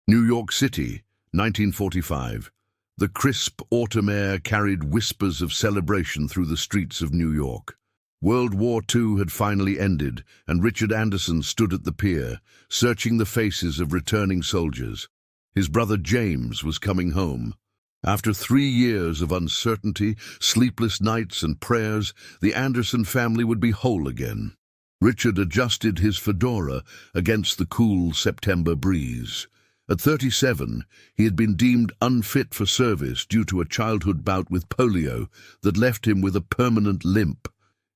New York City, 1945. The crisp autumn air carried whispers of celebration through the streets of New York. World War II had finally ended, and Richard Anderson stood at the pier, searching the faces of returning soldiers. His brother James was coming home. After 3 years of uncertainty, sleepless nights and prayers, the Anderson family would be whole again. Richard adjusted his fedora against the cool September breeze. At 37, he had been deemed unfit for service due to a childhood bout with polio that left him with a permanent limp.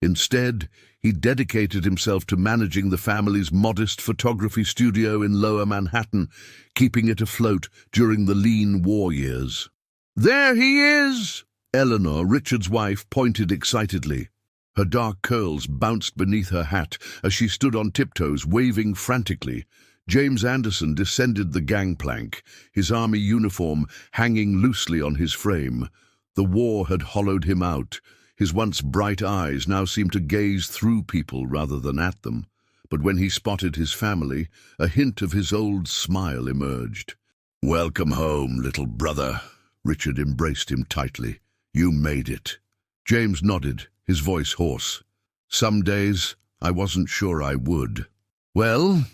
Instead, he dedicated himself to managing the family's modest photography studio in Lower Manhattan, keeping it afloat during the lean war years. "There he is!" Eleanor, Richard's wife, pointed excitedly. Her dark curls bounced beneath her hat as she stood on tiptoes, waving frantically. James Anderson descended the gangplank, his army uniform hanging loosely on his frame. The war had hollowed him out. His once bright eyes now seemed to gaze through people rather than at them. But when he spotted his family, a hint of his old smile emerged. "Welcome home, little brother." Richard embraced him tightly. "You made it." James nodded, his voice hoarse. "Some days I wasn't sure I would." "Well,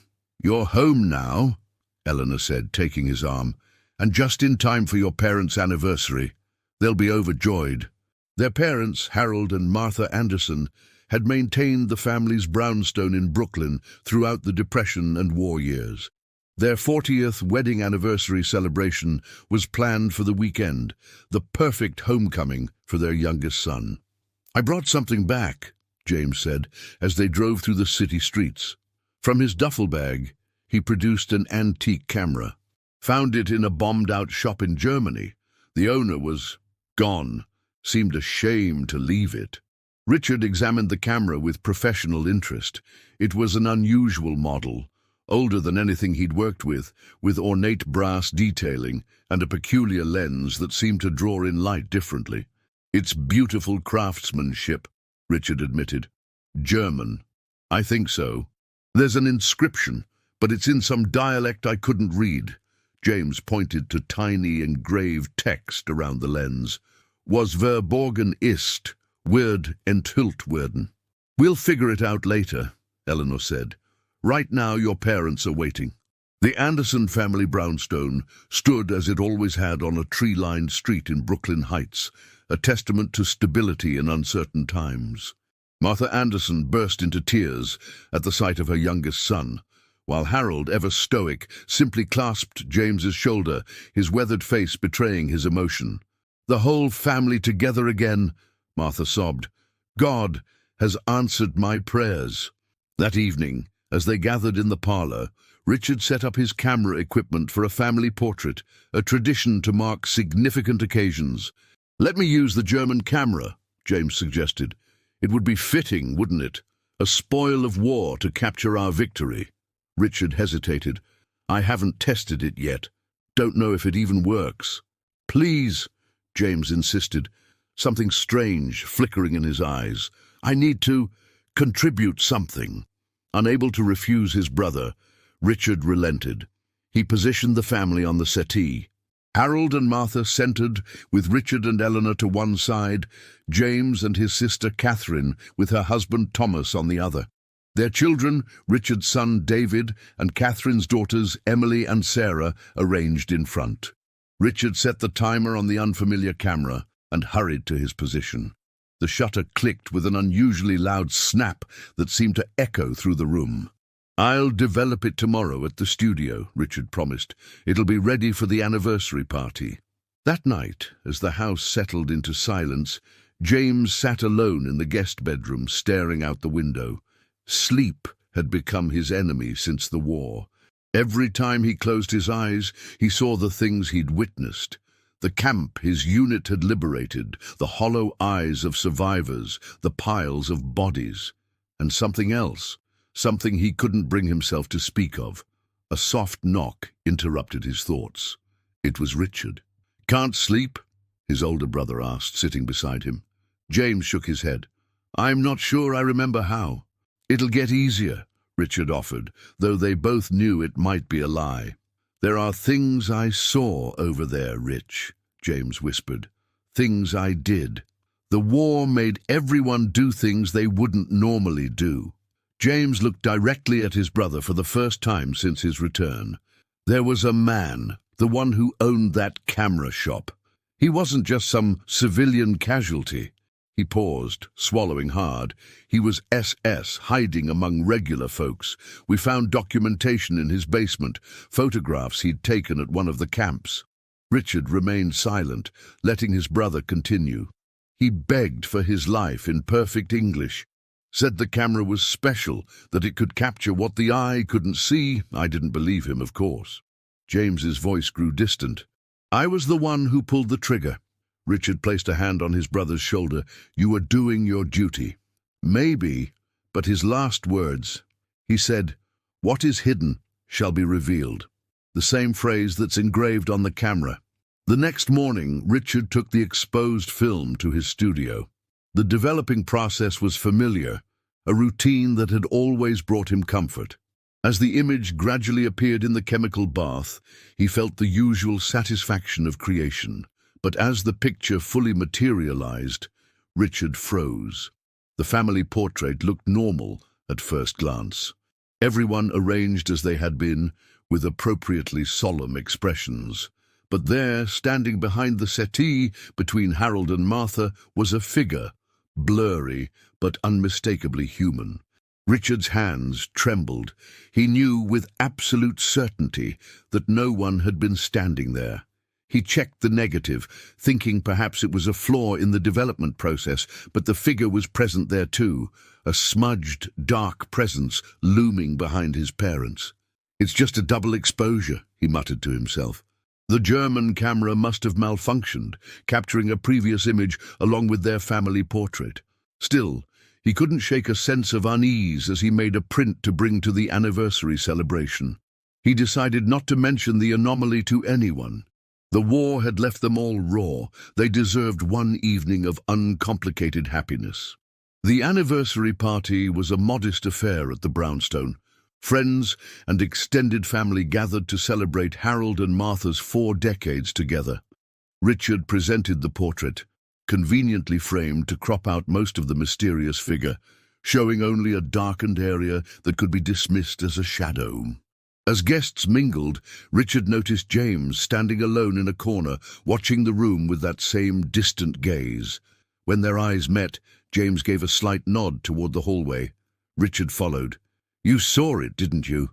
you're home now," Eleanor said, taking his arm, "and just in time for your parents' anniversary. They'll be overjoyed." Their parents, Harold and Martha Anderson, had maintained the family's brownstone in Brooklyn throughout the Depression and war years. Their 40th wedding anniversary celebration was planned for the weekend, the perfect homecoming for their youngest son. "I brought something back," James said, as they drove through the city streets. From his duffel bag, he produced an antique camera. "Found it in a bombed-out shop in Germany. The owner was gone. Seemed ashamed to leave it." Richard examined the camera with professional interest. It was an unusual model, older than anything he'd worked with ornate brass detailing and a peculiar lens that seemed to draw in light differently. "It's beautiful craftsmanship," Richard admitted. "German." "I think so. There's an inscription, but it's in some dialect I couldn't read." James pointed to tiny engraved text around the lens. "Was verborgen ist, wird enthüllt werden." "We'll figure it out later," Eleanor said. "Right now your parents are waiting." The Anderson family brownstone stood as it always had on a tree-lined street in Brooklyn Heights, a testament to stability in uncertain times. Martha Anderson burst into tears at the sight of her youngest son, while Harold, ever stoic, simply clasped James's shoulder, his weathered face betraying his emotion. "The whole family together again," Martha sobbed. "God has answered my prayers." That evening, as they gathered in the parlor, Richard set up his camera equipment for a family portrait, a tradition to mark significant occasions. "Let me use the German camera," James suggested. "It would be fitting, wouldn't it? A spoil of war to capture our victory." Richard hesitated. "I haven't tested it yet. Don't know if it even works." "Please," James insisted, something strange flickering in his eyes. "I need to contribute something." Unable to refuse his brother, Richard relented. He positioned the family on the settee. Harold and Martha centered, with Richard and Eleanor to one side, James and his sister Catherine with her husband Thomas on the other. Their children, Richard's son David and Catherine's daughters Emily and Sarah, arranged in front. Richard set the timer on the unfamiliar camera and hurried to his position. The shutter clicked with an unusually loud snap that seemed to echo through the room. "I'll develop it tomorrow at the studio," Richard promised. "It'll be ready for the anniversary party." That night, as the house settled into silence, James sat alone in the guest bedroom, staring out the window. Sleep had become his enemy since the war. Every time he closed his eyes, he saw the things he'd witnessed. The camp his unit had liberated, the hollow eyes of survivors, the piles of bodies. And something else, something he couldn't bring himself to speak of. A soft knock interrupted his thoughts. It was Richard. "Can't sleep?" his older brother asked, sitting beside him. James shook his head. "I'm not sure I remember how." "It'll get easier," Richard offered, though they both knew it might be a lie. "There are things I saw over there, Rich," James whispered. "Things I did. The war made everyone do things they wouldn't normally do." James looked directly at his brother for the first time since his return. There was a man, the one who owned that camera shop. He wasn't just some civilian casualty. He paused, swallowing hard. He was SS, hiding among regular folks. We found documentation in his basement, photographs he'd taken at one of the camps. Richard remained silent, letting his brother continue. He begged for his life in perfect English. Said the camera was special, that it could capture what the eye couldn't see. I didn't believe him, of course. James's voice grew distant. "I was the one who pulled the trigger." Richard placed a hand on his brother's shoulder. "You were doing your duty." "Maybe," but his last words, he said, "What is hidden shall be revealed." The same phrase that's engraved on the camera. The next morning, Richard took the exposed film to his studio. The developing process was familiar, a routine that had always brought him comfort. As the image gradually appeared in the chemical bath, he felt the usual satisfaction of creation. But as the picture fully materialized, Richard froze. The family portrait looked normal at first glance. Everyone arranged as they had been, with appropriately solemn expressions. But there, standing behind the settee between Harold and Martha, was a figure, blurry but unmistakably human. Richard's hands trembled. He knew with absolute certainty that no one had been standing there. He checked the negative, thinking perhaps it was a flaw in the development process, but the figure was present there too, a smudged, dark presence looming behind his parents. "It's just a double exposure," he muttered to himself. The German camera must have malfunctioned, capturing a previous image along with their family portrait. Still, he couldn't shake a sense of unease as he made a print to bring to the anniversary celebration. He decided not to mention the anomaly to anyone. The war had left them all raw. They deserved one evening of uncomplicated happiness. The anniversary party was a modest affair at the brownstone. Friends and extended family gathered to celebrate Harold and Martha's 4 decades together. Richard presented the portrait, conveniently framed to crop out most of the mysterious figure, showing only a darkened area that could be dismissed as a shadow. As guests mingled, Richard noticed James standing alone in a corner, watching the room with that same distant gaze. When their eyes met, James gave a slight nod toward the hallway. Richard followed. "You saw it, didn't you?"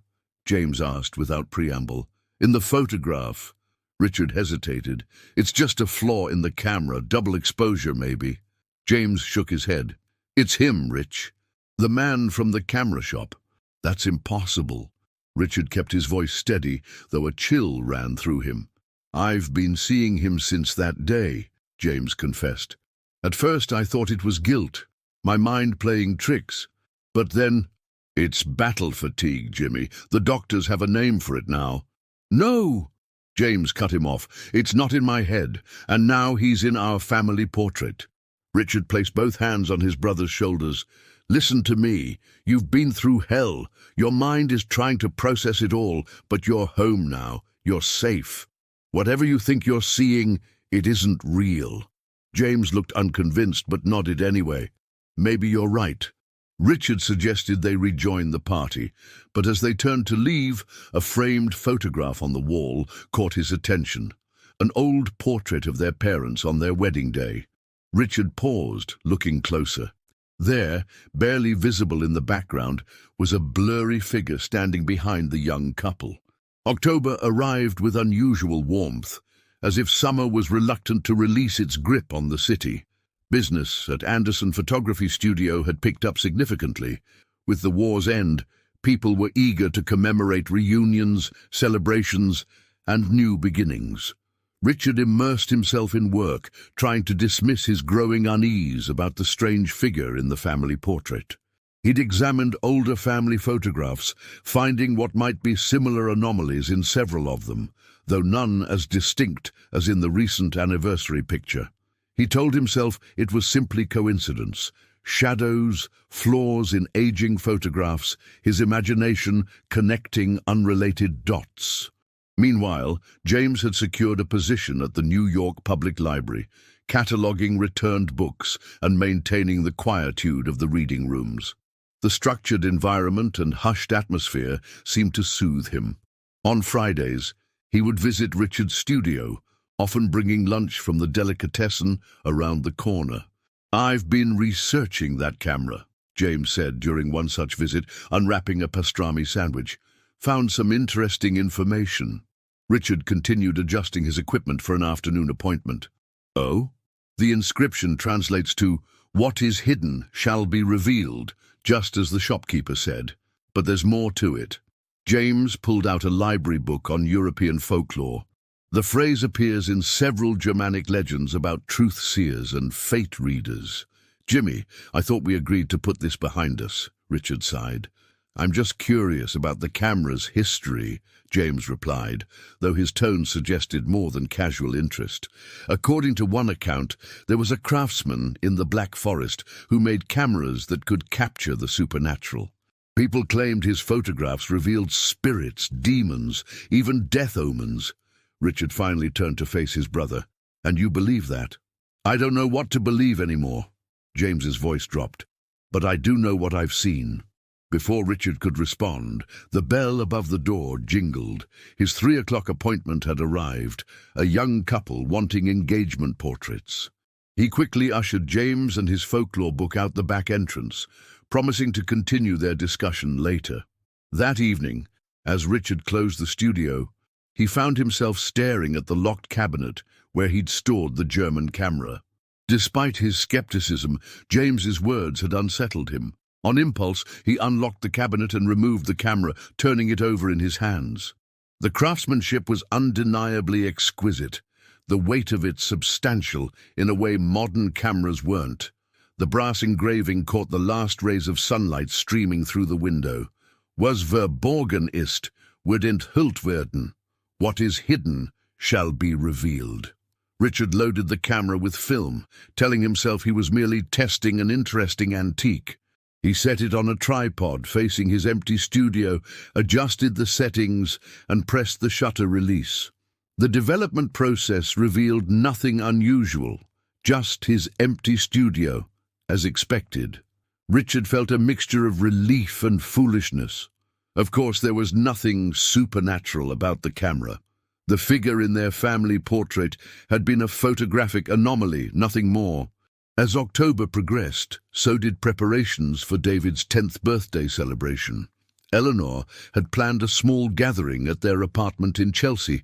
James asked without preamble. "In the photograph." Richard hesitated. "It's just a flaw in the camera, double exposure maybe." James shook his head. "It's him, Rich. The man from the camera shop." "That's impossible." Richard kept his voice steady, though a chill ran through him. "I've been seeing him since that day," James confessed. "At first I thought it was guilt, my mind playing tricks. But then, it's battle fatigue, Jimmy. The doctors have a name for it now." "No!" James cut him off. "It's not in my head, and now he's in our family portrait." Richard placed both hands on his brother's shoulders. "Listen to me. You've been through hell. Your mind is trying to process it all, but you're home now. You're safe. Whatever you think you're seeing, it isn't real." James looked unconvinced, but nodded anyway. "Maybe you're right." Richard suggested they rejoin the party, but as they turned to leave, a framed photograph on the wall caught his attention. An old portrait of their parents on their wedding day. Richard paused, looking closer. There, barely visible in the background, was a blurry figure standing behind the young couple. October arrived with unusual warmth, as if summer was reluctant to release its grip on the city. Business at Anderson Photography Studio had picked up significantly. With the war's end, people were eager to commemorate reunions, celebrations, and new beginnings. Richard immersed himself in work, trying to dismiss his growing unease about the strange figure in the family portrait. He'd examined older family photographs, finding what might be similar anomalies in several of them, though none as distinct as in the recent anniversary picture. He told himself it was simply coincidence. Shadows, flaws in aging photographs, his imagination connecting unrelated dots. Meanwhile, James had secured a position at the New York Public Library, cataloguing returned books and maintaining the quietude of the reading rooms. The structured environment and hushed atmosphere seemed to soothe him. On Fridays, he would visit Richard's studio, often bringing lunch from the delicatessen around the corner. "I've been researching that camera," James said during one such visit, unwrapping a pastrami sandwich. "Found some interesting information." Richard continued adjusting his equipment for an afternoon appointment. "Oh?" The inscription translates to, "What is hidden shall be revealed," just as the shopkeeper said. But there's more to it. James pulled out a library book on European folklore. The phrase appears in several Germanic legends about truth-seers and fate readers. "Jimmy, I thought we agreed to put this behind us," Richard sighed. "I'm just curious about the camera's history," James replied, though his tone suggested more than casual interest. According to one account, there was a craftsman in the Black Forest who made cameras that could capture the supernatural. People claimed his photographs revealed spirits, demons, even death omens. Richard finally turned to face his brother. "And you believe that?" "I don't know what to believe anymore." James's voice dropped. "But I do know what I've seen." Before Richard could respond, the bell above the door jingled. His 3 o'clock appointment had arrived, a young couple wanting engagement portraits. He quickly ushered James and his folklore book out the back entrance, promising to continue their discussion later. That evening, as Richard closed the studio, he found himself staring at the locked cabinet where he'd stored the German camera. Despite his skepticism, James's words had unsettled him. On impulse, he unlocked the cabinet and removed the camera, turning it over in his hands. The craftsmanship was undeniably exquisite, the weight of it substantial in a way modern cameras weren't. The brass engraving caught the last rays of sunlight streaming through the window. "Was verborgen ist, wird enthüllt werden. What is hidden shall be revealed." Richard loaded the camera with film, telling himself he was merely testing an interesting antique. He set it on a tripod facing his empty studio, adjusted the settings, and pressed the shutter release. The development process revealed nothing unusual, just his empty studio, as expected. Richard felt a mixture of relief and foolishness. Of course, there was nothing supernatural about the camera. The figure in their family portrait had been a photographic anomaly, nothing more. As October progressed, so did preparations for David's 10th birthday celebration. Eleanor had planned a small gathering at their apartment in Chelsea,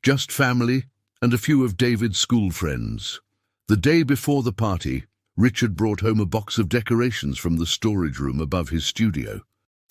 just family and a few of David's school friends. The day before the party, Richard brought home a box of decorations from the storage room above his studio.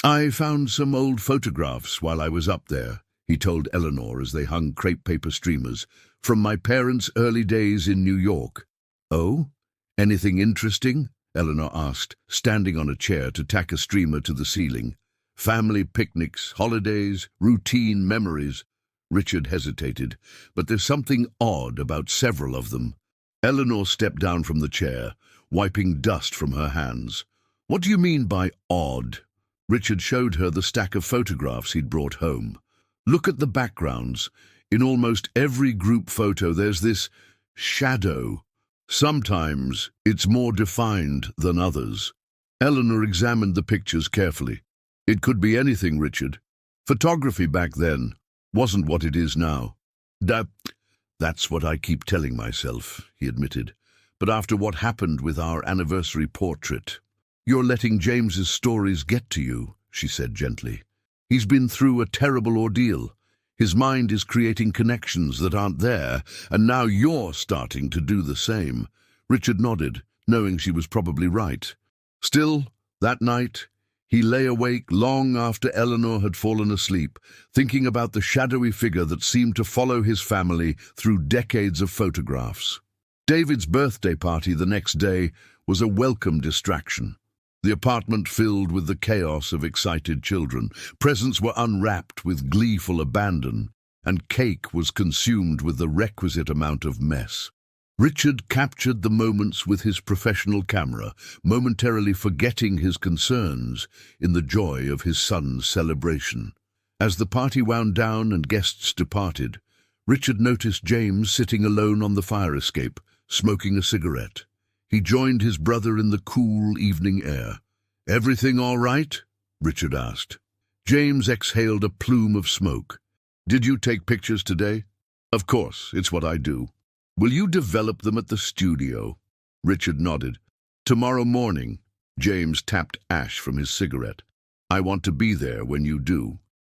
"I found some old photographs while I was up there," he told Eleanor as they hung crepe paper streamers, "from my parents' early days in New York." "Oh? Anything interesting?" Eleanor asked, standing on a chair to tack a streamer to the ceiling. "Family picnics, holidays, routine memories." Richard hesitated, "But there's something odd about several of them." Eleanor stepped down from the chair, wiping dust from her hands. "What do you mean by odd?" Richard showed her the stack of photographs he'd brought home. "Look at the backgrounds. In almost every group photo there's this shadow. Sometimes it's more defined than others." Eleanor examined the pictures carefully. "It could be anything, Richard. Photography back then wasn't what it is now." That's what I keep telling myself," he admitted. "But after what happened with our anniversary portrait—" "You're letting James's stories get to you," she said gently. "He's been through a terrible ordeal. His mind is creating connections that aren't there, and now you're starting to do the same." Richard nodded, knowing she was probably right. Still, that night, he lay awake long after Eleanor had fallen asleep, thinking about the shadowy figure that seemed to follow his family through decades of photographs. David's birthday party the next day was a welcome distraction. The apartment filled with the chaos of excited children. Presents were unwrapped with gleeful abandon, and cake was consumed with the requisite amount of mess. Richard captured the moments with his professional camera, momentarily forgetting his concerns in the joy of his son's celebration. As the party wound down and guests departed, Richard noticed James sitting alone on the fire escape, smoking a cigarette. He joined his brother in the cool evening air. "Everything all right?" Richard asked. James exhaled a plume of smoke. "Did you take pictures today?" "Of course, it's what I do." "Will you develop them at the studio?" Richard nodded. "Tomorrow morning." James tapped ash from his cigarette. "I want to be there when you do."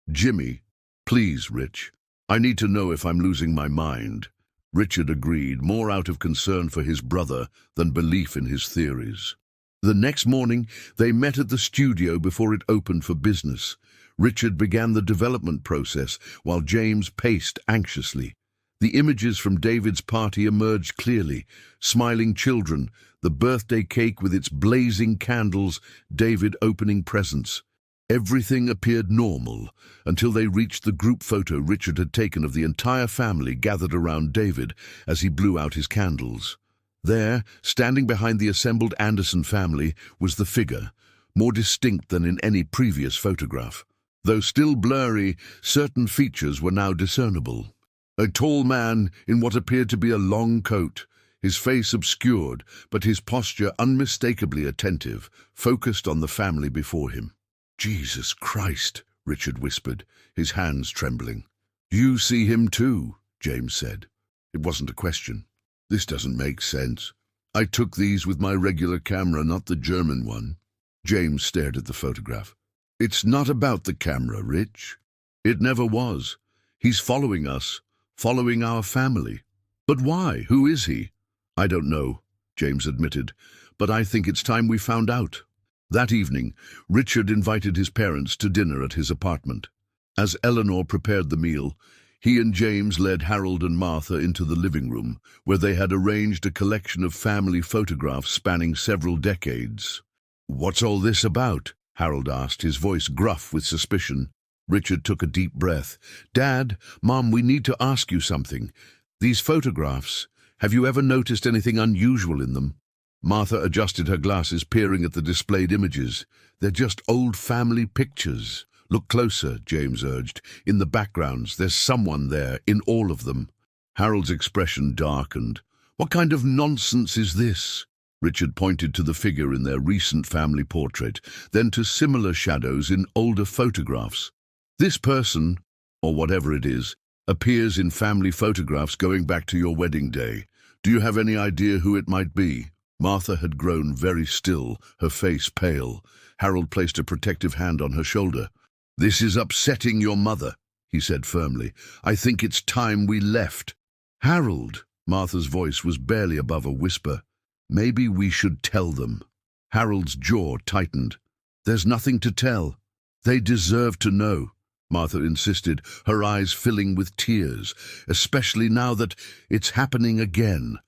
"Jimmy." "Please, Rich. I need to know if I'm losing my mind." Richard agreed, more out of concern for his brother than belief in his theories. The next morning, they met at the studio before it opened for business. Richard began the development process, while James paced anxiously. The images from David's party emerged clearly: smiling children, the birthday cake with its blazing candles, David opening presents. Everything appeared normal until they reached the group photo Richard had taken of the entire family gathered around David as he blew out his candles. There, standing behind the assembled Anderson family, was the figure, more distinct than in any previous photograph. Though still blurry, certain features were now discernible. A tall man in what appeared to be a long coat, his face obscured, but his posture unmistakably attentive, focused on the family before him. "Jesus Christ," Richard whispered, his hands trembling. "You see him too," James said. It wasn't a question. "This doesn't make sense. I took these with my regular camera, not the German one." James stared at the photograph. "It's not about the camera, Rich. It never was. He's following us, following our family." "But why? Who is he?" "I don't know," James admitted, "but I think it's time we found out." That evening, Richard invited his parents to dinner at his apartment. As Eleanor prepared the meal, he and James led Harold and Martha into the living room, where they had arranged a collection of family photographs spanning several decades. "What's all this about?" Harold asked, his voice gruff with suspicion. Richard took a deep breath. "Dad, Mom, we need to ask you something. These photographs, have you ever noticed anything unusual in them?" Martha adjusted her glasses, peering at the displayed images. "They're just old family pictures." "Look closer," James urged. "In the backgrounds, there's someone there, in all of them." Harold's expression darkened. "What kind of nonsense is this?" Richard pointed to the figure in their recent family portrait, then to similar shadows in older photographs. "This person, or whatever it is, appears in family photographs going back to your wedding day. Do you have any idea who it might be?" Martha had grown very still, her face pale. Harold placed a protective hand on her shoulder. "This is upsetting your mother," he said firmly. "I think it's time we left." "Harold," Martha's voice was barely above a whisper, "maybe we should tell them." Harold's jaw tightened. "There's nothing to tell. They deserve to know," Martha insisted, her eyes filling with tears, "especially now that it's happening again."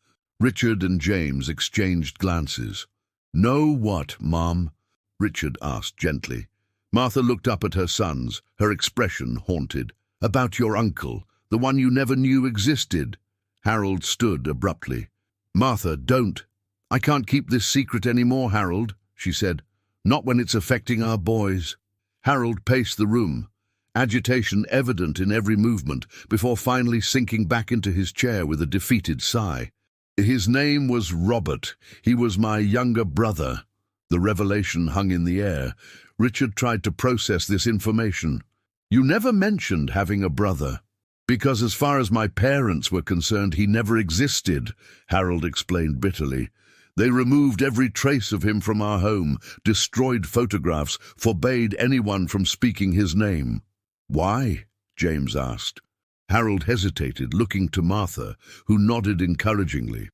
Richard and James exchanged glances. "Know what, Mom?" Richard asked gently. Martha looked up at her sons, her expression haunted. "About your uncle, the one you never knew existed." Harold stood abruptly. "Martha, don't. I can't keep this secret anymore, Harold," she said. "Not when it's affecting our boys." Harold paced the room, agitation evident in every movement, before finally sinking back into his chair with a defeated sigh. "His name was Robert. He was my younger brother." The revelation hung in the air. Richard tried to process this information. "You never mentioned having a brother." "Because as far as my parents were concerned, he never existed," Harold explained bitterly. "They removed every trace of him from our home, destroyed photographs, forbade anyone from speaking his name." "Why?" James asked. Harold hesitated, looking to Martha, who nodded encouragingly.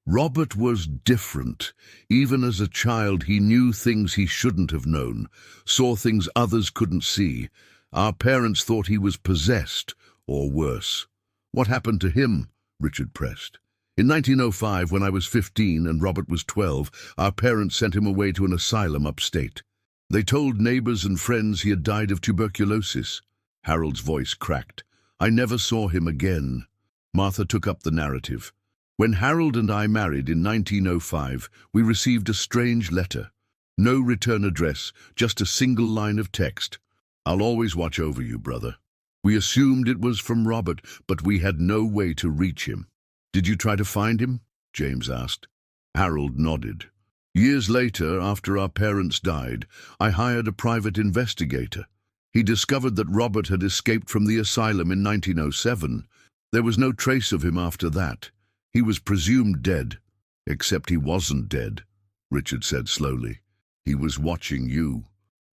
"Robert was different. Even as a child, he knew things he shouldn't have known, saw things others couldn't see. Our parents thought he was possessed, or worse." "What happened to him?" Richard pressed. "In 1905, when I was 15 and Robert was 12, our parents sent him away to an asylum upstate. They told neighbors and friends he had died of tuberculosis." Harold's voice cracked. "I never saw him again." Martha took up the narrative. "When Harold and I married in 1905, we received a strange letter. No return address, just a single line of text. I'll always watch over you, brother. We assumed it was from Robert, but we had no way to reach him. Did you try to find him? James asked. Harold nodded. Years later, after our parents died, I hired a private investigator. He discovered that Robert had escaped from the asylum in 1907. There was no trace of him after that. He was presumed dead. Except he wasn't dead, Richard said slowly. He was watching you,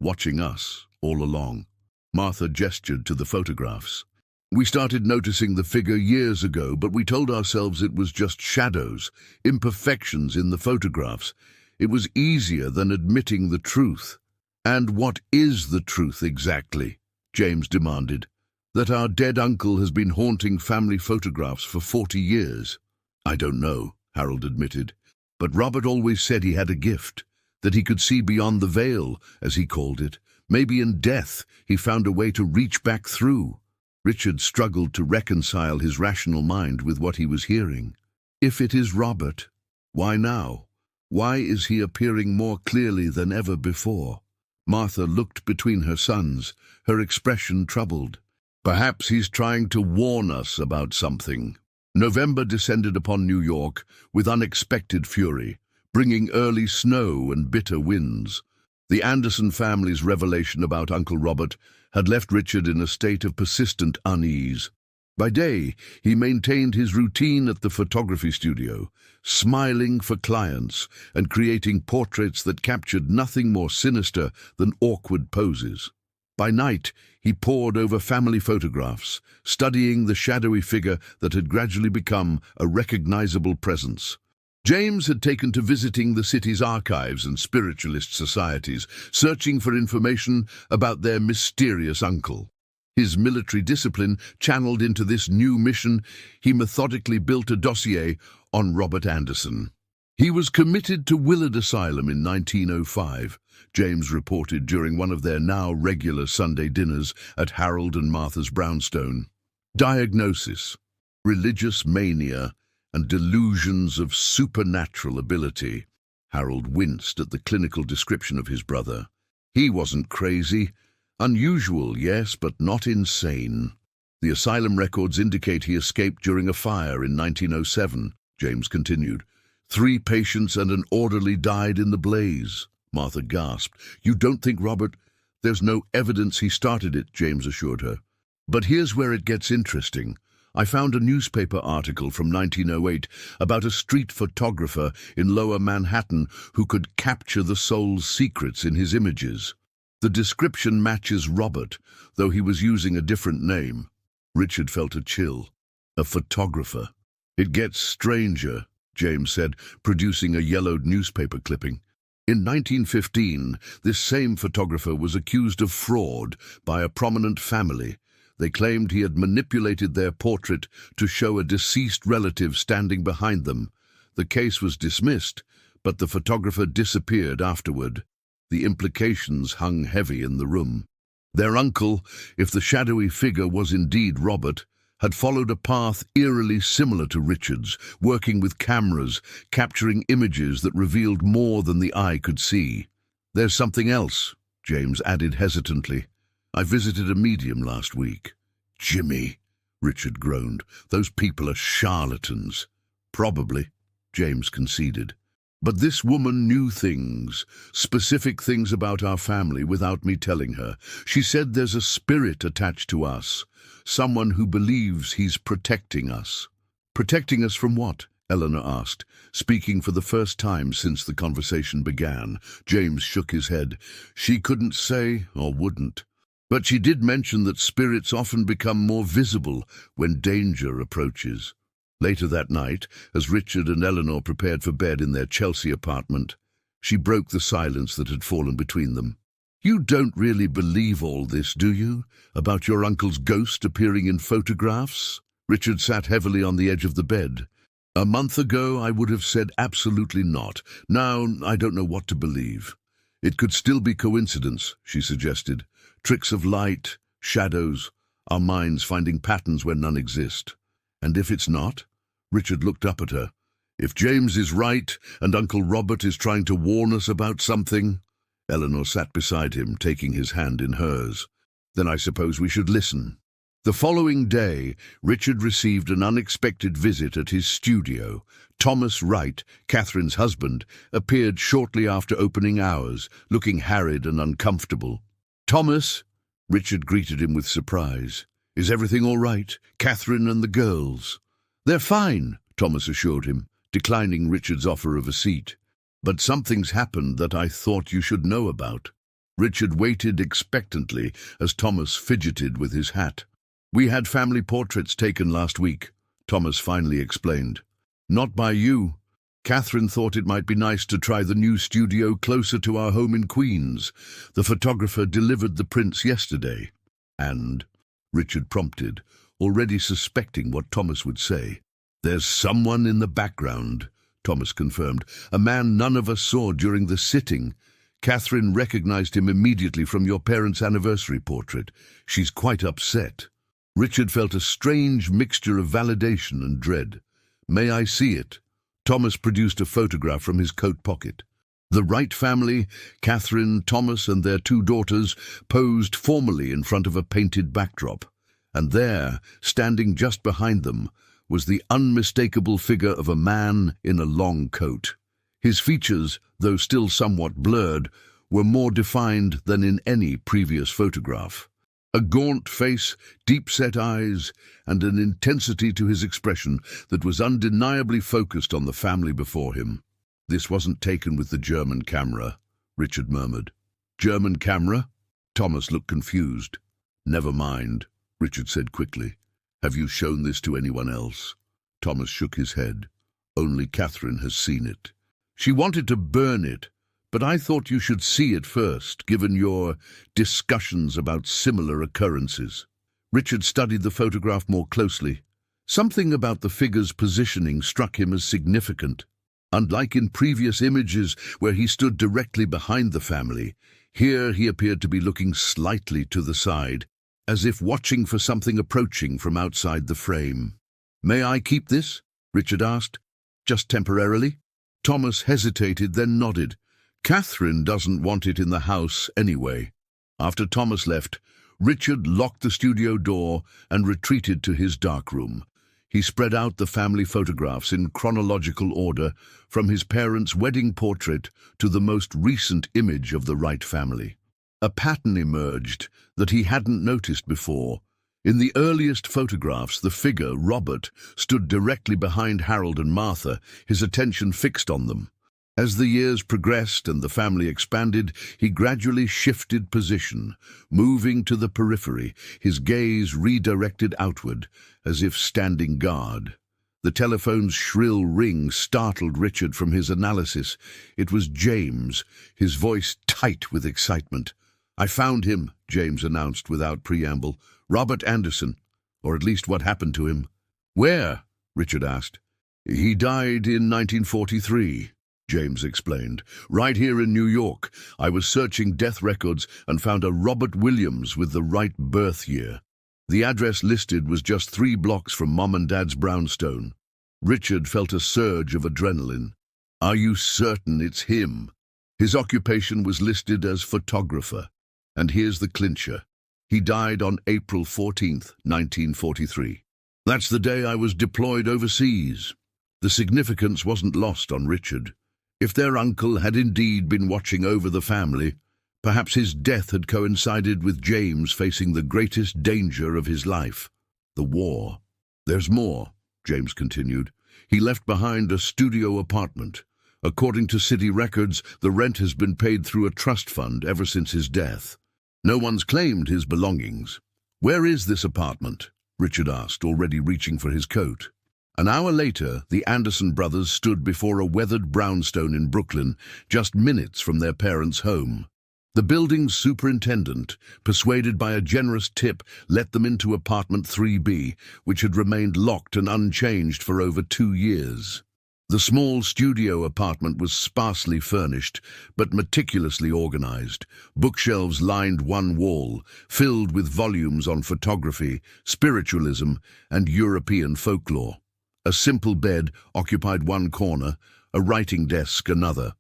watching us, all along. Martha gestured to the photographs. We started noticing the figure years ago, but we told ourselves it was just shadows, imperfections in the photographs. It was easier than admitting the truth. And what is the truth exactly? James demanded. That our dead uncle has been haunting family photographs for 40 years. I don't know, Harold admitted. But Robert always said he had a gift, that he could see beyond the veil, as he called it. Maybe in death he found a way to reach back through. Richard struggled to reconcile his rational mind with what he was hearing. If it is Robert, why now? Why is he appearing more clearly than ever before? Martha looked between her sons, her expression troubled. Perhaps he's trying to warn us about something. November descended upon New York with unexpected fury, bringing early snow and bitter winds. The Anderson family's revelation about Uncle Robert had left Richard in a state of persistent unease. By day, he maintained his routine at the photography studio, smiling for clients and creating portraits that captured nothing more sinister than awkward poses. By night, he pored over family photographs, studying the shadowy figure that had gradually become a recognizable presence. James had taken to visiting the city's archives and spiritualist societies, searching for information about their mysterious uncle. His military discipline channeled into this new mission, he methodically built a dossier on Robert Anderson. He was committed to Willard Asylum in 1905, James reported during one of their now regular Sunday dinners at Harold and Martha's brownstone. Diagnosis: religious mania and delusions of supernatural ability. Harold winced at the clinical description of his brother. He wasn't crazy. Unusual, yes, but not insane. The asylum records indicate he escaped during a fire in 1907, James continued. 3 patients and an orderly died in the blaze. Martha gasped. You don't think Robert... There's no evidence he started it, James assured her. But here's where it gets interesting. I found a newspaper article from 1908 about a street photographer in Lower Manhattan who could capture the soul's secrets in his images. The description matches Robert, though he was using a different name. Richard felt a chill. A photographer. It gets stranger, James said, producing a yellowed newspaper clipping. In 1915, this same photographer was accused of fraud by a prominent family. They claimed he had manipulated their portrait to show a deceased relative standing behind them. The case was dismissed, but the photographer disappeared afterward. The implications hung heavy in the room. Their uncle, if the shadowy figure was indeed Robert, had followed a path eerily similar to Richard's, working with cameras, capturing images that revealed more than the eye could see. There's something else, James added hesitantly. I visited a medium last week. Jimmy, Richard groaned. Those people are charlatans. Probably, James conceded. But this woman knew things, specific things about our family without me telling her. She said there's a spirit attached to us, someone who believes he's protecting us. Protecting us from what? Eleanor asked, speaking for the first time since the conversation began. James shook his head. She couldn't say, or wouldn't. But she did mention that spirits often become more visible when danger approaches. Later that night, as Richard and Eleanor prepared for bed in their Chelsea apartment, she broke the silence that had fallen between them. You don't really believe all this, do you? About your uncle's ghost appearing in photographs? Richard sat heavily on the edge of the bed. A month ago, I would have said absolutely not. Now, I don't know what to believe. It could still be coincidence, she suggested. Tricks of light, shadows, our minds finding patterns where none exist. And if it's not? Richard looked up at her. If James is right and Uncle Robert is trying to warn us about something... Eleanor sat beside him, taking his hand in hers. Then I suppose we should listen. The following day, Richard received an unexpected visit at his studio. Thomas Wright, Catherine's husband, appeared shortly after opening hours, looking harried and uncomfortable. "Thomas," Richard greeted him with surprise. "Is everything all right? Catherine and the girls?" "They're fine," Thomas assured him, declining Richard's offer of a seat. "But something's happened that I thought you should know about." Richard waited expectantly as Thomas fidgeted with his hat. "We had family portraits taken last week," Thomas finally explained. "Not by you. Catherine thought it might be nice to try the new studio closer to our home in Queens. The photographer delivered the prints yesterday." "And?" Richard prompted, already suspecting what Thomas would say. "There's someone in the background," Thomas confirmed. "A man none of us saw during the sitting. Catherine recognized him immediately from your parents' anniversary portrait. She's quite upset." Richard felt a strange mixture of validation and dread. "May I see it?" Thomas produced a photograph from his coat pocket. The Wright family, Catherine, Thomas, and their two daughters, posed formally in front of a painted backdrop. And there, standing just behind them, was the unmistakable figure of a man in a long coat. His features, though still somewhat blurred, were more defined than in any previous photograph. A gaunt face, deep-set eyes, and an intensity to his expression that was undeniably focused on the family before him. "This wasn't taken with the German camera," Richard murmured. "German camera?" Thomas looked confused. "Never mind," Richard said quickly. "Have you shown this to anyone else?" Thomas shook his head. "Only Catherine has seen it. She wanted to burn it, but I thought you should see it first, given your discussions about similar occurrences." Richard studied the photograph more closely. Something about the figure's positioning struck him as significant. Unlike in previous images where he stood directly behind the family, here he appeared to be looking slightly to the side, as if watching for something approaching from outside the frame. "May I keep this?" Richard asked. "Just temporarily?" Thomas hesitated, then nodded. "Catherine doesn't want it in the house anyway." After Thomas left, Richard locked the studio door and retreated to his darkroom. He spread out the family photographs in chronological order, from his parents' wedding portrait to the most recent image of the Wright family. A pattern emerged that he hadn't noticed before. In the earliest photographs, the figure, Robert, stood directly behind Harold and Martha, his attention fixed on them. As the years progressed and the family expanded, he gradually shifted position, moving to the periphery, his gaze redirected outward, as if standing guard. The telephone's shrill ring startled Richard from his analysis. It was James, his voice tight with excitement. "I found him," James announced without preamble. "Robert Anderson, or at least what happened to him." "Where?" Richard asked. "He died in 1943, James explained. "Right here in New York. I was searching death records and found a Robert Williams with the right birth year. The address listed was just 3 blocks from Mom and Dad's brownstone." Richard felt a surge of adrenaline. "Are you certain it's him?" His occupation was listed as photographer. And here's the clincher. He died on April 14th, 1943. "That's the day I was deployed overseas." The significance wasn't lost on Richard. If their uncle had indeed been watching over the family, perhaps his death had coincided with James facing the greatest danger of his life, the war. "There's more," James continued. "He left behind a studio apartment. According to city records, the rent has been paid through a trust fund ever since his death. No one's claimed his belongings." "Where is this apartment?" Richard asked, already reaching for his coat. An hour later, the Anderson brothers stood before a weathered brownstone in Brooklyn, just minutes from their parents' home. The building's superintendent, persuaded by a generous tip, let them into apartment 3B, which had remained locked and unchanged for over 2 years. The small studio apartment was sparsely furnished, but meticulously organized. Bookshelves lined one wall, filled with volumes on photography, spiritualism, and European folklore. A simple bed occupied one corner, a writing desk another.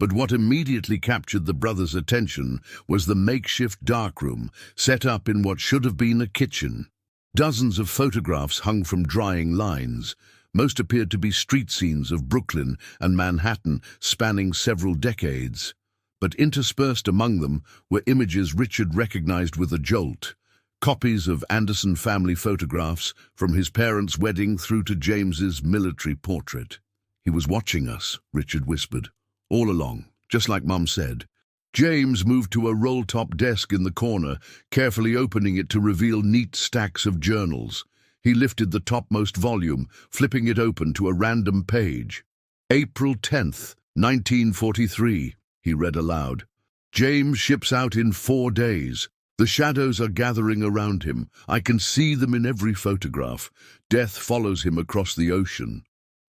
But what immediately captured the brothers' attention was the makeshift darkroom set up in what should have been a kitchen. Dozens of photographs hung from drying lines. Most appeared to be street scenes of Brooklyn and Manhattan spanning several decades. But interspersed among them were images Richard recognized with a jolt. Copies of Anderson family photographs from his parents' wedding through to James's military portrait. "He was watching us," Richard whispered. "All along, just like Mum said." James moved to a roll-top desk in the corner, carefully opening it to reveal neat stacks of journals. He lifted the topmost volume, flipping it open to a random page. "April 10th, 1943, he read aloud. "James ships out in 4 days. The shadows are gathering around him. I can see them in every photograph. Death follows him across the ocean.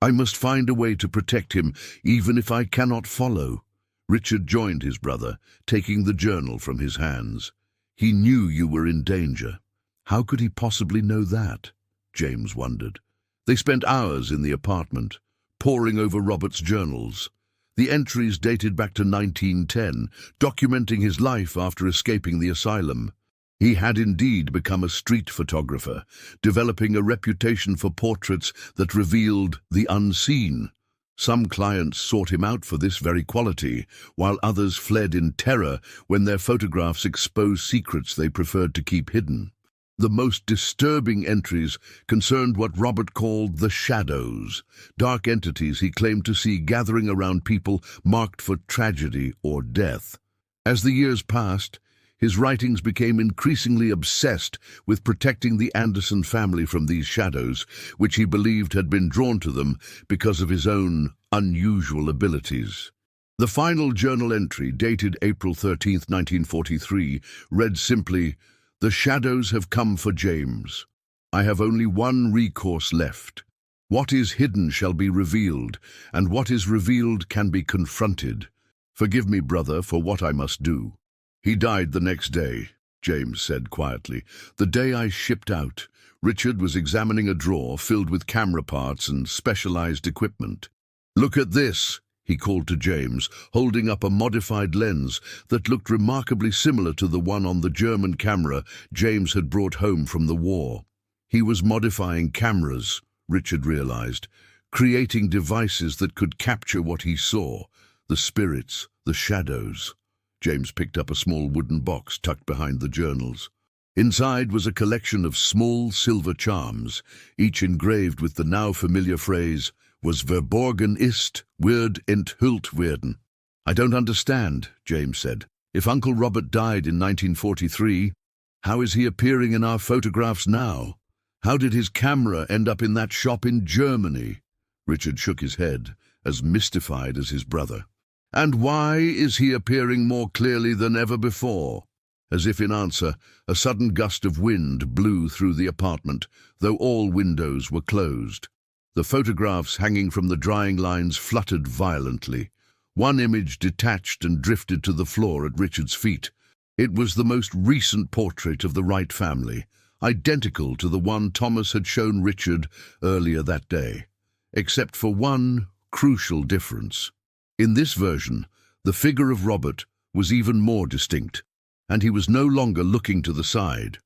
I must find a way to protect him, even if I cannot follow." Richard joined his brother, taking the journal from his hands. "He knew you were in danger." How could he possibly know that? James wondered. They spent hours in the apartment, poring over Robert's journals. The entries dated back to 1910, documenting his life after escaping the asylum. He had indeed become a street photographer, developing a reputation for portraits that revealed the unseen. Some clients sought him out for this very quality, while others fled in terror when their photographs exposed secrets they preferred to keep hidden. The most disturbing entries concerned what Robert called the shadows, dark entities he claimed to see gathering around people marked for tragedy or death. As the years passed, his writings became increasingly obsessed with protecting the Anderson family from these shadows, which he believed had been drawn to them because of his own unusual abilities. The final journal entry, dated April 13, 1943, read simply, "The shadows have come for James. I have only one recourse left. What is hidden shall be revealed, and what is revealed can be confronted. Forgive me, brother, for what I must do." "He died the next day," James said quietly. "The day I shipped out." Richard was examining a drawer filled with camera parts and specialized equipment. "Look at this," he called to James, holding up a modified lens that looked remarkably similar to the one on the German camera James had brought home from the war. He was modifying cameras, Richard realized, creating devices that could capture what he saw, the spirits, the shadows. James picked up a small wooden box tucked behind the journals. Inside was a collection of small silver charms, each engraved with the now familiar phrase, "Was verborgen ist, wird enthüllt werden." "I don't understand," James said. "If Uncle Robert died in 1943, how is he appearing in our photographs now? How did his camera end up in that shop in Germany?" Richard shook his head, as mystified as his brother. "And why is he appearing more clearly than ever before?" As if in answer, a sudden gust of wind blew through the apartment, though all windows were closed. The photographs hanging from the drying lines fluttered violently. One image detached and drifted to the floor at Richard's feet. It was the most recent portrait of the Wright family, identical to the one Thomas had shown Richard earlier that day, except for one crucial difference. In this version, the figure of Robert was even more distinct, and he was no longer looking to the side.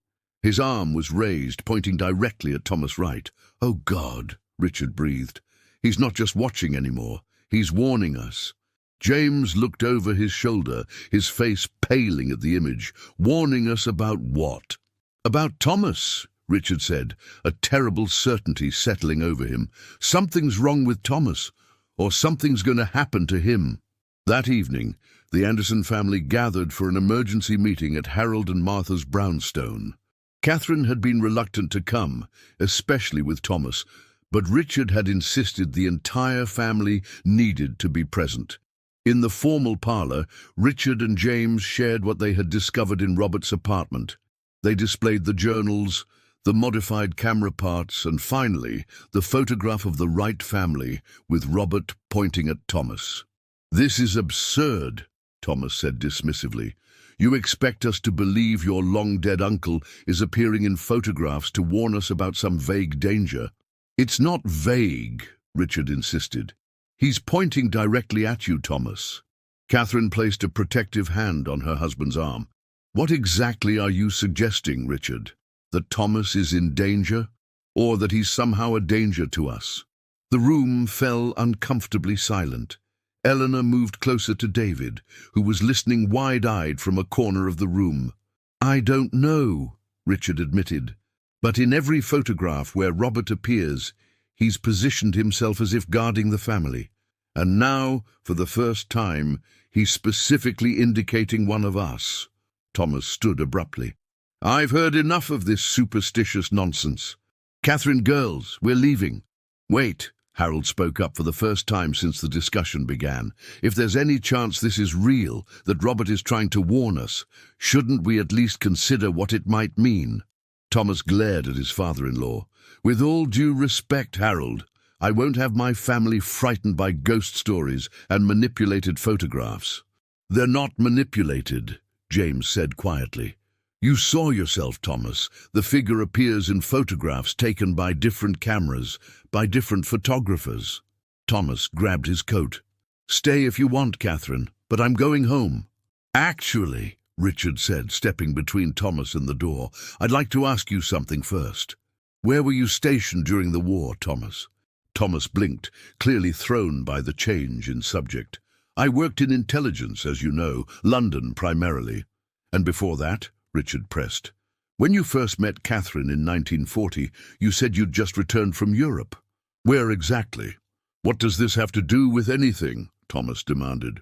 His arm was raised, pointing directly at Thomas Wright. "Oh God," Richard breathed. "He's not just watching anymore. He's warning us." James looked over his shoulder, his face paling at the image. "Warning us about what?" "About Thomas," Richard said, a terrible certainty settling over him. "Something's wrong with Thomas, or something's going to happen to him." That evening, the Anderson family gathered for an emergency meeting at Harold and Martha's brownstone. Catherine had been reluctant to come, especially with Thomas, but Richard had insisted the entire family needed to be present. In the formal parlor, Richard and James shared what they had discovered in Robert's apartment. They displayed the journals, the modified camera parts, and finally, the photograph of the Wright family, with Robert pointing at Thomas. "This is absurd," Thomas said dismissively. "You expect us to believe your long-dead uncle is appearing in photographs to warn us about some vague danger." "It's not vague," Richard insisted. "He's pointing directly at you, Thomas. Catherine placed a protective hand on her husband's arm. "What exactly are you suggesting, Richard? That Thomas is in danger? Or that he's somehow a danger to us?" The room fell uncomfortably silent. Eleanor moved closer to David, who was listening wide-eyed from a corner of the room. "I don't know," Richard admitted, "but in every photograph where Robert appears, he's positioned himself as if guarding the family. And now, for the first time, he's specifically indicating one of us." Thomas stood abruptly. "I've heard enough of this superstitious nonsense. Catherine, girls, we're leaving." "Wait," Harold spoke up for the first time since the discussion began. "If there's any chance this is real, that Robert is trying to warn us, shouldn't we at least consider what it might mean?" Thomas glared at his father-in-law. "With all due respect, Harold, I won't have my family frightened by ghost stories and manipulated photographs." "They're not manipulated," James said quietly. "You saw yourself, Thomas. The figure appears in photographs taken by different cameras, by different photographers." Thomas grabbed his coat. "Stay if you want, Catherine, but I'm going home." "Actually," Richard said, stepping between Thomas and the door, "I'd like to ask you something first. Where were you stationed during the war, Thomas?" Thomas blinked, clearly thrown by the change in subject. "I worked in intelligence, as you know, London primarily." "And before that?" Richard pressed. "When you first met Catherine in 1940, you said you'd just returned from Europe. Where exactly?" "What does this have to do with anything?" Thomas demanded.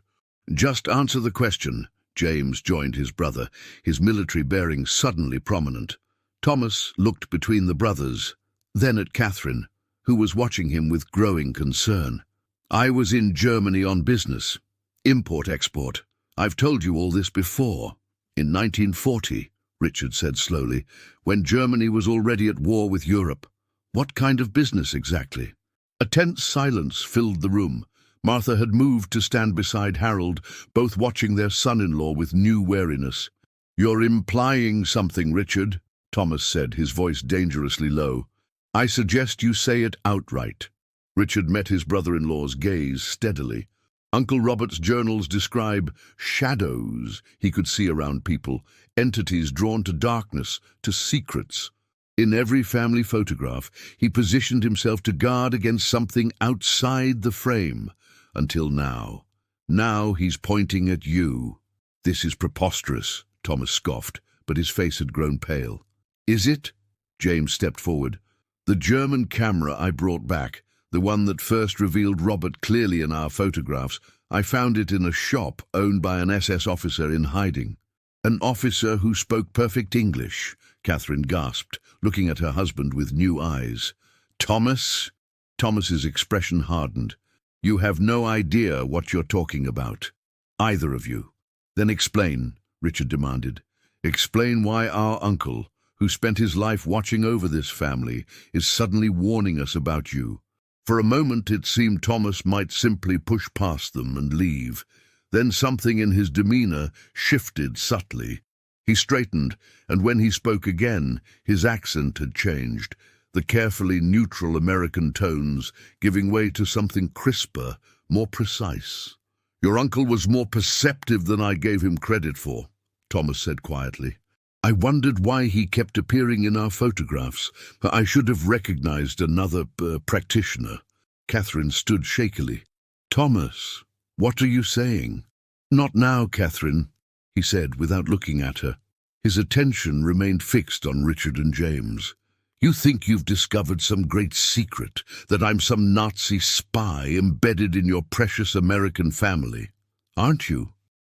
"Just answer the question." James joined his brother, his military bearing suddenly prominent. Thomas looked between the brothers, then at Catherine, who was watching him with growing concern. "I was in Germany on business. Import-export. I've told you all this before. In 1940, Richard said slowly, when Germany was already at war with Europe. What kind of business exactly?" A tense silence filled the room. Martha had moved to stand beside Harold, both watching their son-in-law with new wariness. "You're implying something, Richard," Thomas said, his voice dangerously low. "I suggest you say it outright." Richard met his brother-in-law's gaze steadily. Uncle Robert's journals describe shadows he could see around people, entities drawn to darkness, to secrets. In every family photograph, he positioned himself to guard against something outside the frame, until now. Now he's pointing at you. "This is preposterous," Thomas scoffed, but his face had grown pale. "Is it?" James stepped forward. "The German camera I brought back, the one that first revealed Robert clearly in our photographs, I found it in a shop owned by an SS officer in hiding." "An officer who spoke perfect English," Catherine gasped, looking at her husband with new eyes. "Thomas?" Thomas's expression hardened. "You have no idea what you're talking about. Either of you." "Then explain," Richard demanded. "Explain why our uncle, who spent his life watching over this family, is suddenly warning us about you." For a moment it seemed Thomas might simply push past them and leave. Then something in his demeanor shifted subtly. He straightened, and when he spoke again, his accent had changed, the carefully neutral American tones giving way to something crisper, more precise. "Your uncle was more perceptive than I gave him credit for," Thomas said quietly. "I wondered why he kept appearing in our photographs. I should have recognized another practitioner." Catherine stood shakily. "Thomas, what are you saying?" "Not now, Catherine," he said without looking at her. His attention remained fixed on Richard and James. "You think you've discovered some great secret, that I'm some Nazi spy embedded in your precious American family, aren't you?"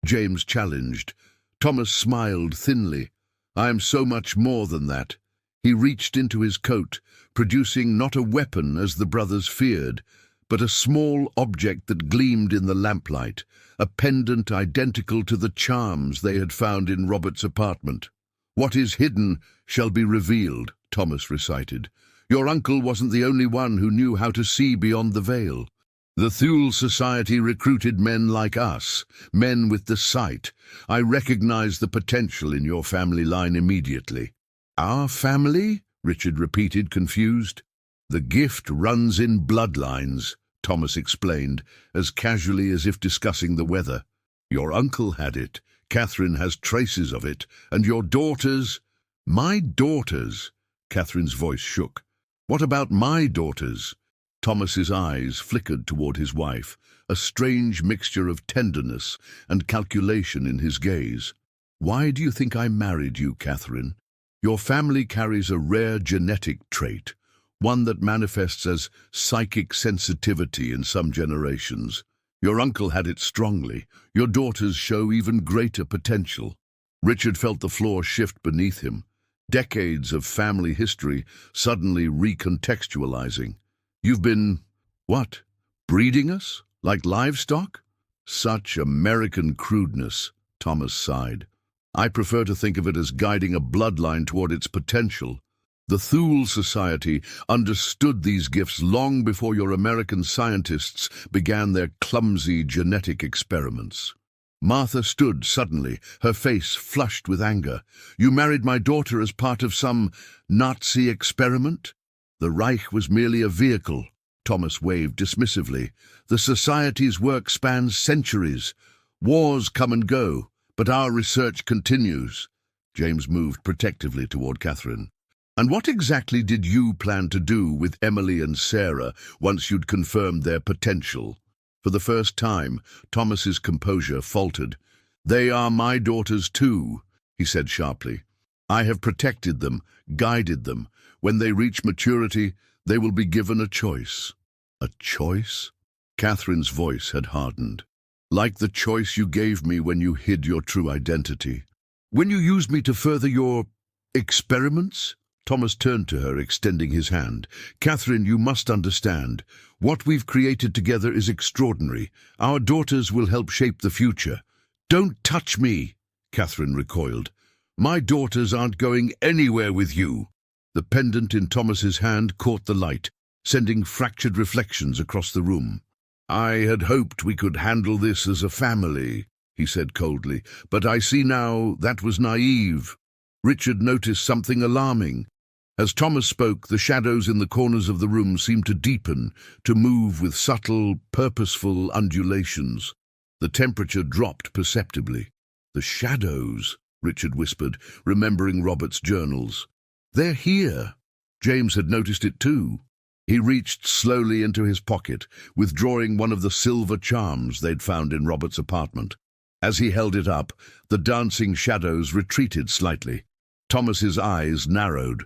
James challenged. Thomas smiled thinly. "I am so much more than that." He reached into his coat, producing not a weapon as the brothers feared, but a small object that gleamed in the lamplight, a pendant identical to the charms they had found in Robert's apartment. "What is hidden shall be revealed," Thomas recited. "Your uncle wasn't the only one who knew how to see beyond the veil. The Thule Society recruited men like us, men with the sight. I recognized the potential in your family line immediately." "Our family?" Richard repeated, confused. "The gift runs in bloodlines," Thomas explained, as casually as if discussing the weather. Your uncle had it, Catherine has traces of it, and your daughters— My daughters? Catherine's voice shook. What about my daughters? Thomas's eyes flickered toward his wife, a strange mixture of tenderness and calculation in his gaze. Why do you think I married you, Catherine? Your family carries a rare genetic trait, one that manifests as psychic sensitivity in some generations. Your uncle had it strongly. Your daughters show even greater potential. Richard felt the floor shift beneath him. Decades of family history suddenly recontextualizing. You've been, what, breeding us? Like livestock? Such American crudeness, Thomas sighed. I prefer to think of it as guiding a bloodline toward its potential. The Thule Society understood these gifts long before your American scientists began their clumsy genetic experiments. Martha stood suddenly, her face flushed with anger. You married my daughter as part of some Nazi experiment? The Reich was merely a vehicle, Thomas waved dismissively. The Society's work spans centuries. Wars come and go, but our research continues. James moved protectively toward Catherine. And what exactly did you plan to do with Emily and Sarah once you'd confirmed their potential? For the first time, Thomas's composure faltered. They are my daughters too, he said sharply. I have protected them, guided them. When they reach maturity, they will be given a choice. A choice? Catherine's voice had hardened. Like the choice you gave me when you hid your true identity. When you used me to further your experiments? Thomas turned to her, extending his hand. Catherine, you must understand. What we've created together is extraordinary. Our daughters will help shape the future. Don't touch me, Catherine recoiled. My daughters aren't going anywhere with you. The pendant in Thomas's hand caught the light, sending fractured reflections across the room. I had hoped we could handle this as a family, he said coldly, but I see now that was naive. Richard noticed something alarming. As Thomas spoke, the shadows in the corners of the room seemed to deepen, to move with subtle, purposeful undulations. The temperature dropped perceptibly. The shadows, Richard whispered, remembering Robert's journals. They're here. James had noticed it too. He reached slowly into his pocket, withdrawing one of the silver charms they'd found in Robert's apartment. As he held it up, the dancing shadows retreated slightly. Thomas's eyes narrowed.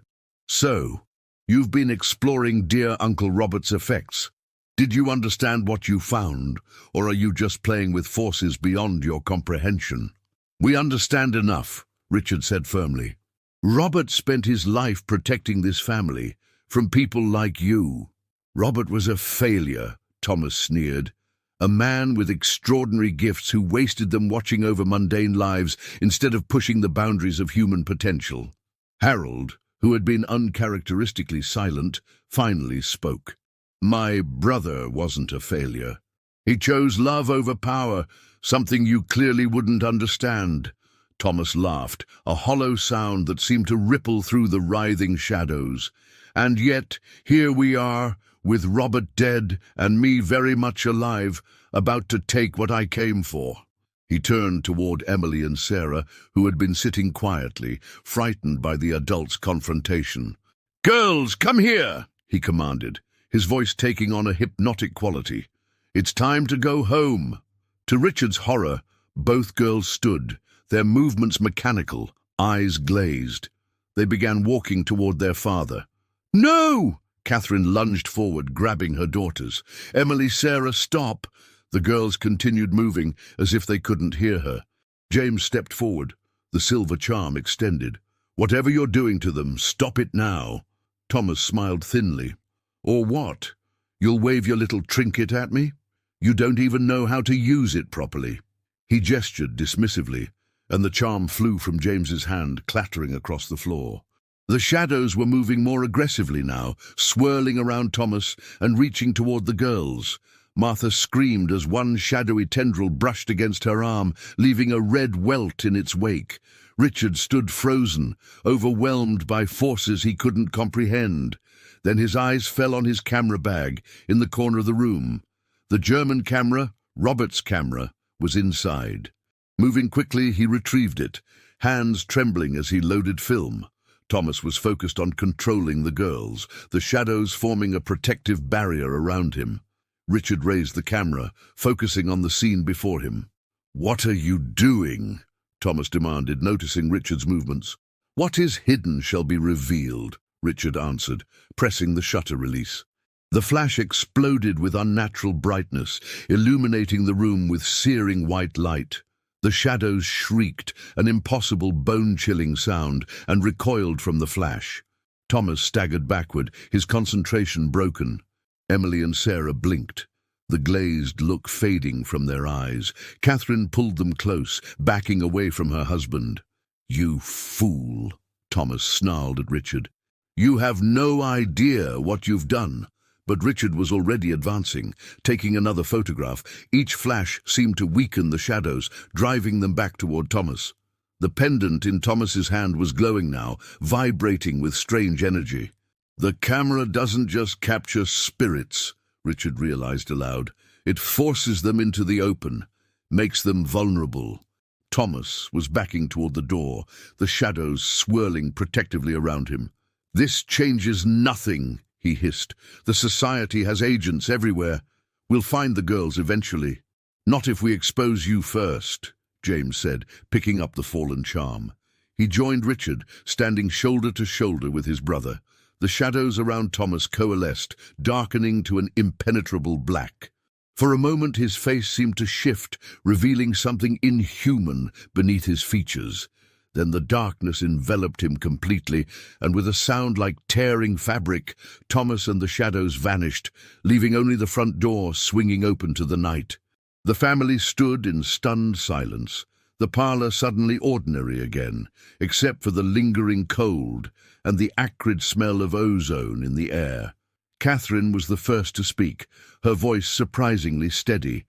So, you've been exploring dear Uncle Robert's effects. Did you understand what you found, or are you just playing with forces beyond your comprehension? We understand enough, Richard said firmly. Robert spent his life protecting this family from people like you. Robert was a failure, Thomas sneered. A man with extraordinary gifts who wasted them watching over mundane lives instead of pushing the boundaries of human potential. Harold, who had been uncharacteristically silent, finally spoke. My brother wasn't a failure. He chose love over power, something you clearly wouldn't understand. Thomas laughed, a hollow sound that seemed to ripple through the writhing shadows. And yet, here we are, with Robert dead and me very much alive, about to take what I came for. He turned toward Emily and Sarah, who had been sitting quietly, frightened by the adults' confrontation. Girls, come here, he commanded, his voice taking on a hypnotic quality. It's time to go home. To Richard's horror, both girls stood, their movements mechanical, eyes glazed. They began walking toward their father. No! Catherine lunged forward, grabbing her daughters. Emily, Sarah, stop! The girls continued moving, as if they couldn't hear her. James stepped forward, the silver charm extended. Whatever you're doing to them, stop it now. Thomas smiled thinly. Or what? You'll wave your little trinket at me? You don't even know how to use it properly. He gestured dismissively, and the charm flew from James's hand, clattering across the floor. The shadows were moving more aggressively now, swirling around Thomas and reaching toward the girls. Martha screamed as one shadowy tendril brushed against her arm, leaving a red welt in its wake. Richard stood frozen, overwhelmed by forces he couldn't comprehend. Then his eyes fell on his camera bag in the corner of the room. The German camera, Robert's camera, was inside. Moving quickly, he retrieved it, hands trembling as he loaded film. Thomas was focused on controlling the girls, the shadows forming a protective barrier around him. Richard raised the camera, focusing on the scene before him. "What are you doing?" Thomas demanded, noticing Richard's movements. "What is hidden shall be revealed," Richard answered, pressing the shutter release. The flash exploded with unnatural brightness, illuminating the room with searing white light. The shadows shrieked, an impossible bone-chilling sound, and recoiled from the flash. Thomas staggered backward, his concentration broken. Emily and Sarah blinked, the glazed look fading from their eyes. Catherine pulled them close, backing away from her husband. "You fool," Thomas snarled at Richard. "You have no idea what you've done." But Richard was already advancing, taking another photograph. Each flash seemed to weaken the shadows, driving them back toward Thomas. The pendant in Thomas's hand was glowing now, vibrating with strange energy. "The camera doesn't just capture spirits," Richard realized aloud. "It forces them into the open, makes them vulnerable." Thomas was backing toward the door, the shadows swirling protectively around him. "This changes nothing," he hissed. "The society has agents everywhere. We'll find the girls eventually." "Not if we expose you first," James said, picking up the fallen charm. He joined Richard, standing shoulder to shoulder with his brother. The shadows around Thomas coalesced, darkening to an impenetrable black. For a moment his face seemed to shift, revealing something inhuman beneath his features. Then the darkness enveloped him completely, and with a sound like tearing fabric, Thomas and the shadows vanished, leaving only the front door swinging open to the night. The family stood in stunned silence, the parlor suddenly ordinary again, except for the lingering cold and the acrid smell of ozone in the air. Catherine was the first to speak, her voice surprisingly steady.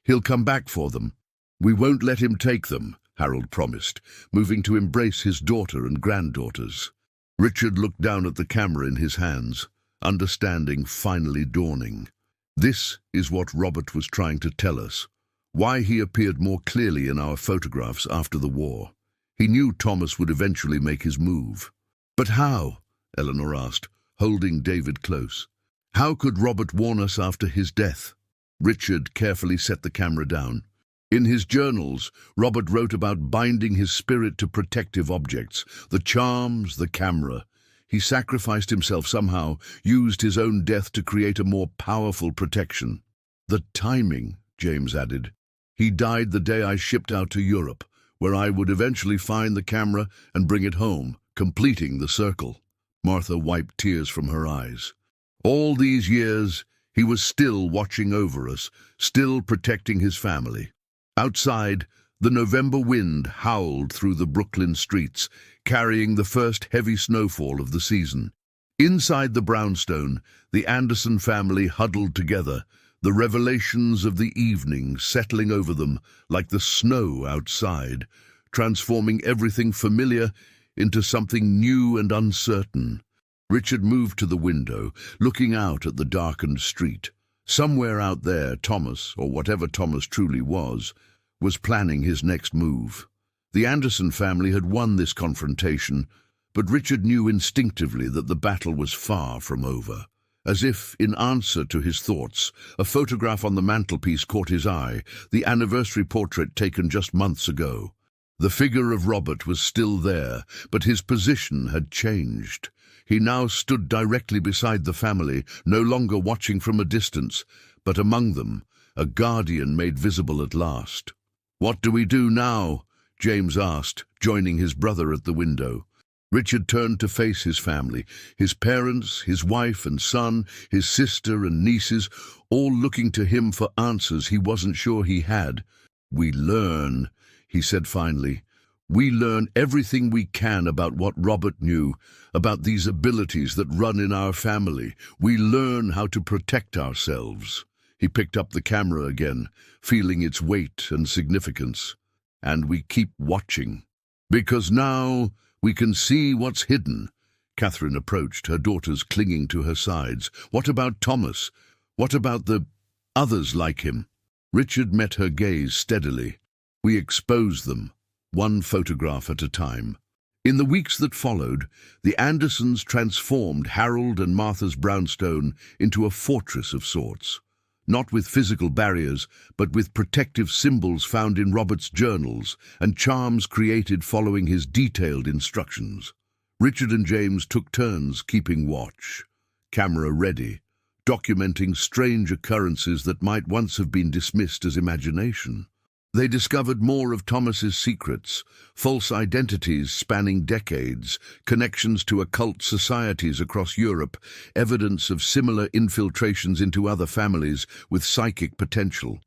"He'll come back for them. We won't let him take them," Harold promised, moving to embrace his daughter and granddaughters. Richard looked down at the camera in his hands, understanding finally dawning. This is what Robert was trying to tell us, why he appeared more clearly in our photographs after the war. He knew Thomas would eventually make his move. "But how?" Eleanor asked, holding David close. "How could Robert warn us after his death?" Richard carefully set the camera down. In his journals, Robert wrote about binding his spirit to protective objects, the charms, the camera. He sacrificed himself somehow, used his own death to create a more powerful protection. "The timing," James added. "He died the day I shipped out to Europe, where I would eventually find the camera and bring it home, completing the circle." Martha wiped tears from her eyes. "All these years, he was still watching over us, still protecting his family." Outside, the November wind howled through the Brooklyn streets, carrying the first heavy snowfall of the season. Inside the brownstone, the Anderson family huddled together, the revelations of the evening settling over them like the snow outside, transforming everything familiar into something new and uncertain. Richard moved to the window, looking out at the darkened street. Somewhere out there, Thomas, or whatever Thomas truly was planning his next move. The Anderson family had won this confrontation, but Richard knew instinctively that the battle was far from over. As if, in answer to his thoughts, a photograph on the mantelpiece caught his eye, the anniversary portrait taken just months ago. The figure of Robert was still there, but his position had changed. He now stood directly beside the family, no longer watching from a distance, but among them, a guardian made visible at last. "What do we do now?" James asked, joining his brother at the window. Richard turned to face his family, his parents, his wife and son, his sister and nieces, all looking to him for answers he wasn't sure he had. "We learn," he said finally. "We learn everything we can about what Robert knew, about these abilities that run in our family. We learn how to protect ourselves." He picked up the camera again, feeling its weight and significance. "And we keep watching. Because now we can see what's hidden." Catherine approached, her daughters clinging to her sides. "What about Thomas? What about the others like him?" Richard met her gaze steadily. "We expose them, one photograph at a time." In the weeks that followed, the Andersons transformed Harold and Martha's brownstone into a fortress of sorts. Not with physical barriers, but with protective symbols found in Robert's journals and charms created following his detailed instructions. Richard and James took turns keeping watch, camera ready, documenting strange occurrences that might once have been dismissed as imagination. They discovered more of Thomas's secrets, false identities spanning decades, connections to occult societies across Europe, evidence of similar infiltrations into other families with psychic potential.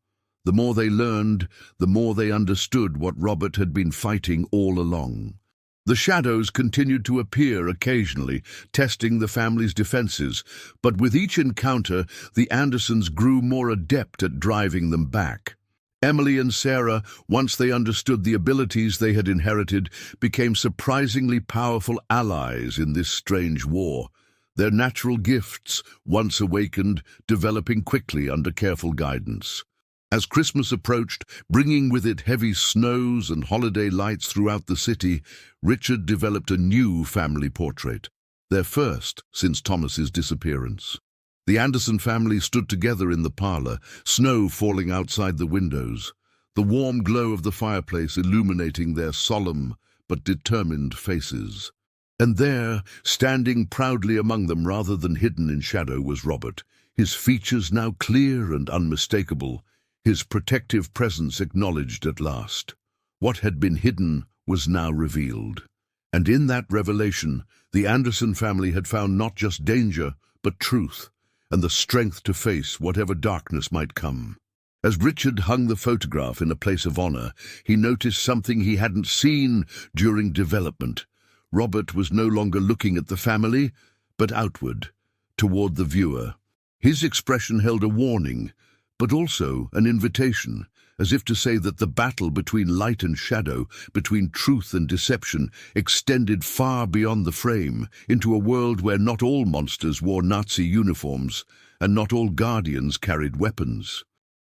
The more they learned, the more they understood what Robert had been fighting all along. The shadows continued to appear occasionally, testing the family's defenses, but with each encounter, the Andersons grew more adept at driving them back. Emily and Sarah, once they understood the abilities they had inherited, became surprisingly powerful allies in this strange war, their natural gifts, once awakened, developing quickly under careful guidance. As Christmas approached, bringing with it heavy snows and holiday lights throughout the city, Richard developed a new family portrait, their first since Thomas's disappearance. The Anderson family stood together in the parlor, snow falling outside the windows, the warm glow of the fireplace illuminating their solemn but determined faces. And there, standing proudly among them rather than hidden in shadow, was Robert, his features now clear and unmistakable, his protective presence acknowledged at last. What had been hidden was now revealed. And in that revelation, the Anderson family had found not just danger, but truth, and the strength to face whatever darkness might come. As Richard hung the photograph in a place of honor, he noticed something he hadn't seen during development. Robert was no longer looking at the family, but outward, toward the viewer. His expression held a warning, but also an invitation, as if to say that the battle between light and shadow, between truth and deception, extended far beyond the frame, into a world where not all monsters wore Nazi uniforms, and not all guardians carried weapons.